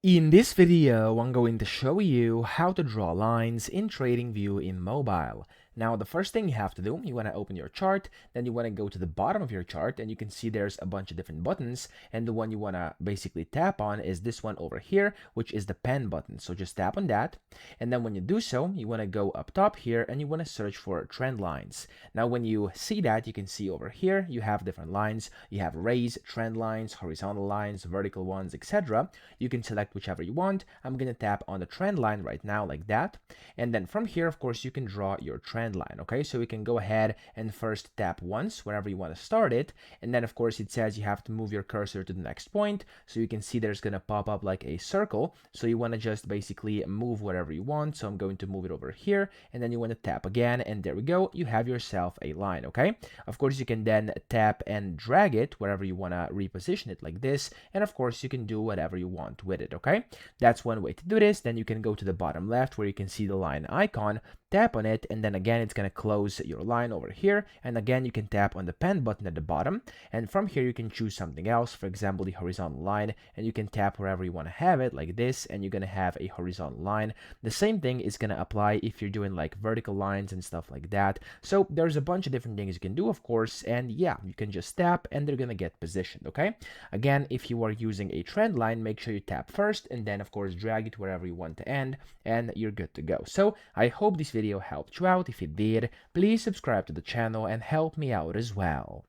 In this video, I'm going to show you how to draw lines in TradingView in mobile. Now, the first thing you have to do, you want to open your chart, then you want to go to the bottom of your chart, and you can see there's a bunch of different buttons, and the one you want to basically tap on is this one over here, which is the pen button. So just tap on that, and then when you do so, you want to go up top here, and you want to search for trend lines. Now, when you see that, you can see over here, you have different lines. You have raise, trend lines, horizontal lines, vertical ones, etc. You can select whichever you want. I'm going to tap on the trend line right now like that. And then from here, of course, you can draw your trend line. Okay, so we can go ahead and first tap once wherever you want to start it. And then, of course, it says you have to move your cursor to the next point. So you can see there's going to pop up like a circle. So you want to just basically move whatever you want. So I'm going to move it over here. And then you want to tap again. And there we go. You have yourself a line. Okay, of course, you can then tap and drag it wherever you want to reposition it like this. And of course, you can do whatever you want with it. Okay, that's one way to do this. Then you can go to the bottom left where you can see the line icon, tap on it, and then again it's going to close your line over here. And again, you can tap on the pen button at the bottom, and from here you can choose something else, for example the horizontal line, and you can tap wherever you want to have it like this, and you're going to have a horizontal line. The same thing is going to apply if you're doing like vertical lines and stuff like that. So there's a bunch of different things you can do, of course, and yeah, you can just tap and they're going to get positioned. Okay, again, if you are using a trend line, make sure you tap first and then of course drag it wherever you want to end, and you're good to go. So I hope this video helped you out. If it did, please subscribe to the channel and help me out as well.